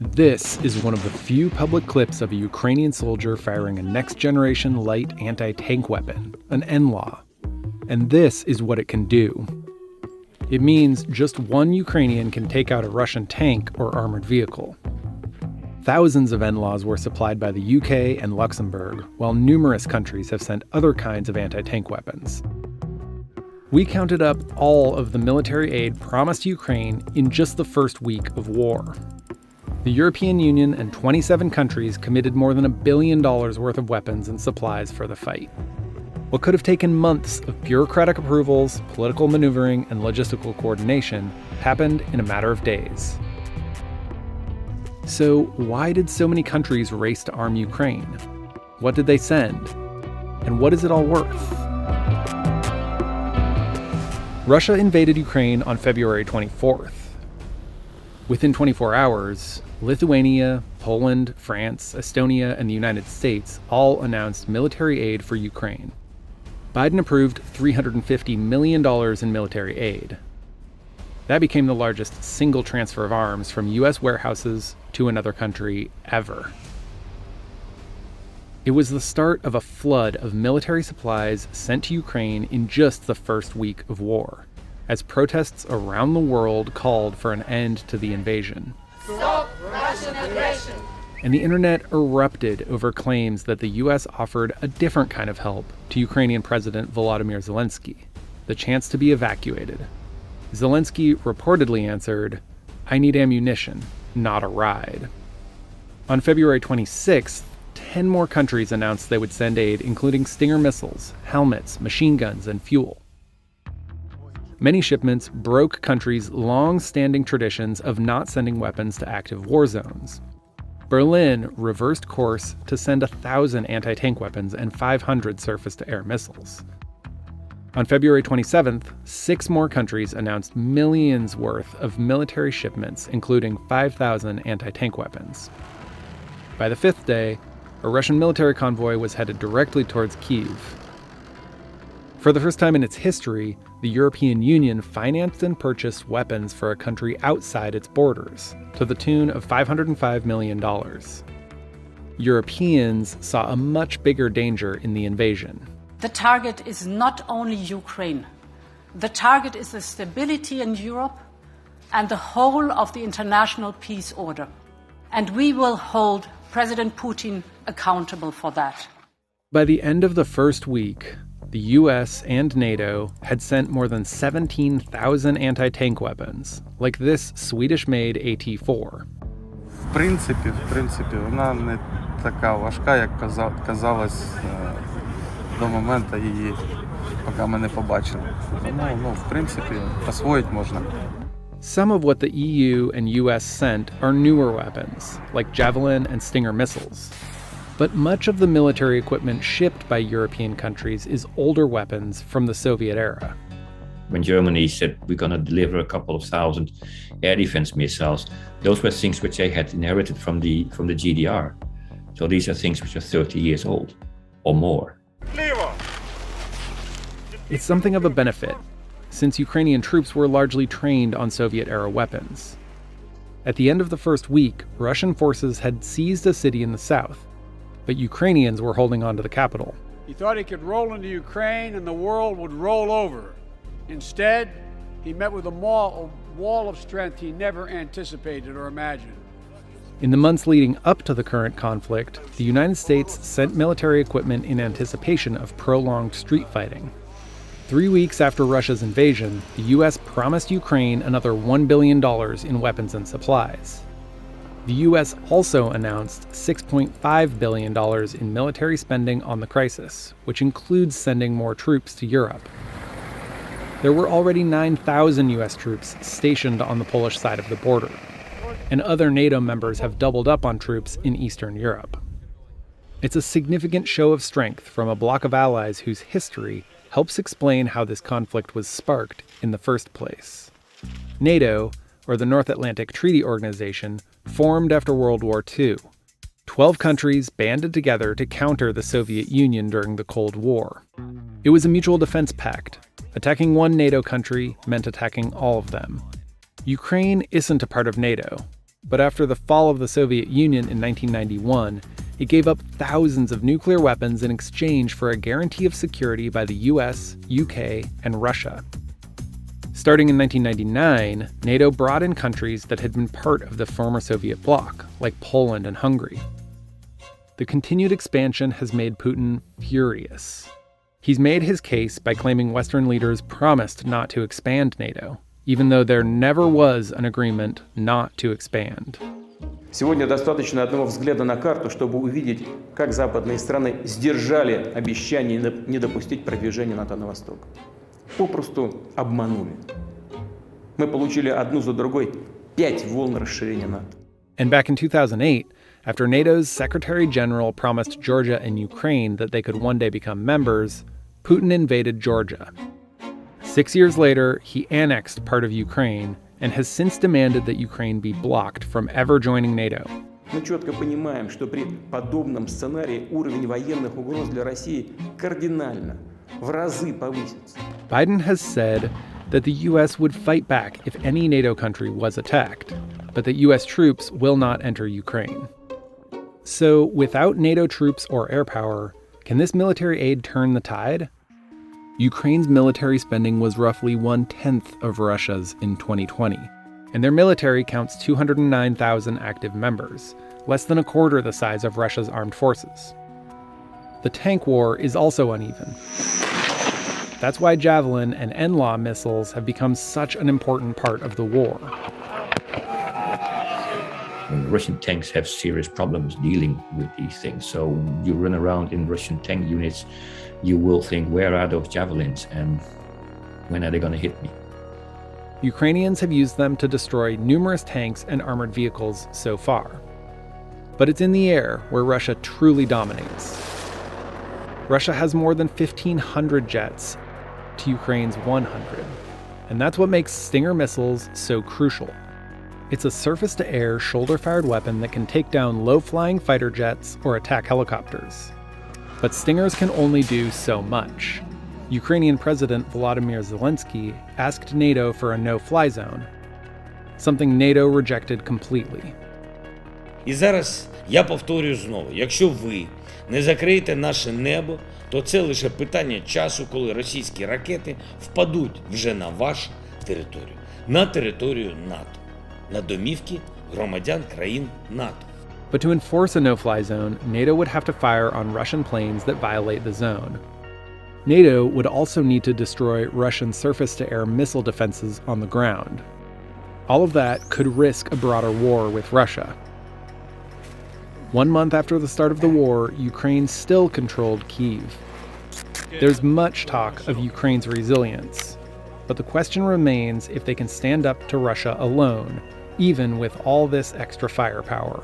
This is one of the few public clips of a Ukrainian soldier firing a next-generation light anti-tank weapon, an NLAW. And this is what it can do. It means just one Ukrainian can take out a Russian tank or armored vehicle. Thousands of NLAWs were supplied by the UK and Luxembourg, while numerous countries have sent other kinds of anti-tank weapons. We counted up all of the military aid promised Ukraine in just the first week of war. The European Union and 27 countries committed more than $1 billion worth of weapons and supplies for the fight. What could have taken months of bureaucratic approvals, political maneuvering, and logistical coordination happened in a matter of days. So why did so many countries race to arm Ukraine? What did they send? And what is it all worth? Russia invaded Ukraine on February 24th. Within 24 hours, Lithuania, Poland, France, Estonia, and the United States all announced military aid for Ukraine. Biden approved $350 million in military aid. That became the largest single transfer of arms from U.S. warehouses to another country ever. It was the start of a flood of military supplies sent to Ukraine in just the first week of war, as protests around the world called for an end to the invasion. Stop Russian aggression! And the internet erupted over claims that the U.S. offered a different kind of help to Ukrainian President Volodymyr Zelensky, the chance to be evacuated. Zelensky reportedly answered, "I need ammunition, not a ride." On February 26th, 10 more countries announced they would send aid, including Stinger missiles, helmets, machine guns, and fuel. Many shipments broke countries' long-standing traditions of not sending weapons to active war zones. Berlin reversed course to send 1,000 anti-tank weapons and 500 surface-to-air missiles. On February 27th, 6 more countries announced millions worth of military shipments, including 5,000 anti-tank weapons. By the 5th day, a Russian military convoy was headed directly towards Kyiv. For the first time in its history, the European Union financed and purchased weapons for a country outside its borders, to the tune of $505 million. Europeans saw a much bigger danger in the invasion. The target is not only Ukraine. The target is the stability in Europe and the whole of the international peace order. And we will hold President Putin accountable for that. By the end of the first week, the US and NATO had sent more than 17,000 anti-tank weapons, like this Swedish-made AT-4. В принципі, вона не така важка, як казалось до моменту її, поки ми не побачили. Тому, в принципі, освоїть можна. Some of what the EU and US sent are newer weapons, like Javelin and Stinger missiles. But much of the military equipment shipped by European countries is older weapons from the Soviet era. When Germany said we're going to deliver a couple of thousand air defense missiles, those were things which they had inherited from the GDR. So these are things which are 30 years old or more. It's something of a benefit, since Ukrainian troops were largely trained on Soviet-era weapons. At the end of the first week, Russian forces had seized a city in the south, but Ukrainians were holding on to the capital. He thought he could roll into Ukraine and the world would roll over. Instead, he met with a wall of strength he never anticipated or imagined. In the months leading up to the current conflict, the United States sent military equipment in anticipation of prolonged street fighting. 3 weeks after Russia's invasion, the U.S. promised Ukraine another $1 billion in weapons and supplies. The U.S. also announced $6.5 billion in military spending on the crisis, which includes sending more troops to Europe. There were already 9,000 U.S. troops stationed on the Polish side of the border, and other NATO members have doubled up on troops in Eastern Europe. It's a significant show of strength from a bloc of allies whose history helps explain how this conflict was sparked in the first place. NATO, or the North Atlantic Treaty Organization, formed after World War II. 12 countries banded together to counter the Soviet Union during the Cold War. It was a mutual defense pact. Attacking one NATO country meant attacking all of them. Ukraine isn't a part of NATO, But after the fall of the Soviet Union in 1991, it gave up thousands of nuclear weapons in exchange for a guarantee of security by the US, UK, and Russia. Starting in 1999, NATO brought in countries that had been part of the former Soviet bloc, like Poland and Hungary. The continued expansion has made Putin furious. He's made his case by claiming Western leaders promised not to expand NATO, even though there never was an agreement not to expand. Сегодня достаточно одного взгляда на карту, чтобы увидеть, как западные страны сдержали обещание не допустить продвижения НАТО на восток. Попросту обманули. Мы получили одну за другой 5 волн расширения НАТО. And back in 2008, after NATO's Secretary General promised Georgia and Ukraine that they could one day become members, Putin invaded Georgia. 6 years later, he annexed part of Ukraine and has since demanded that Ukraine be blocked from ever joining NATO. Мы четко понимаем, что при подобном сценарии уровень военных угроз для России кардинально, в разы повысится. Biden has said that the U.S. would fight back if any NATO country was attacked, but that U.S. troops will not enter Ukraine. So, without NATO troops or air power, can this military aid turn the tide? Ukraine's military spending was roughly 1/10 of Russia's in 2020, and their military counts 209,000 active members, less than a quarter the size of Russia's armed forces. The tank war is also uneven. That's why Javelin and NLAW missiles have become such an important part of the war. Russian tanks have serious problems dealing with these things. So you run around in Russian tank units, you will think, where are those javelins and when are they going to hit me? Ukrainians have used them to destroy numerous tanks and armored vehicles so far. But it's in the air where Russia truly dominates. Russia has more than 1,500 jets to Ukraine's 100. And that's what makes Stinger missiles so crucial. It's a surface-to-air, shoulder-fired weapon that can take down low-flying fighter jets or attack helicopters. But Stingers can only do so much. Ukrainian President Volodymyr Zelensky asked NATO for a no-fly zone, something NATO rejected completely. І зараз я повторюю знову, якщо ви не закриєте наше небо, то це лише питання часу, коли російські ракети впадуть вже на вашу територію, на територію НАТО, на домівки громадян країн НАТО. But to enforce a no-fly zone, NATO would have to fire on Russian planes that violate the zone. NATO would also need to destroy Russian surface-to-air missile defenses on the ground. All of that could risk a broader war with Russia. 1 month after the start of the war, Ukraine still controlled Kyiv. There's much talk of Ukraine's resilience, but the question remains if they can stand up to Russia alone, even with all this extra firepower.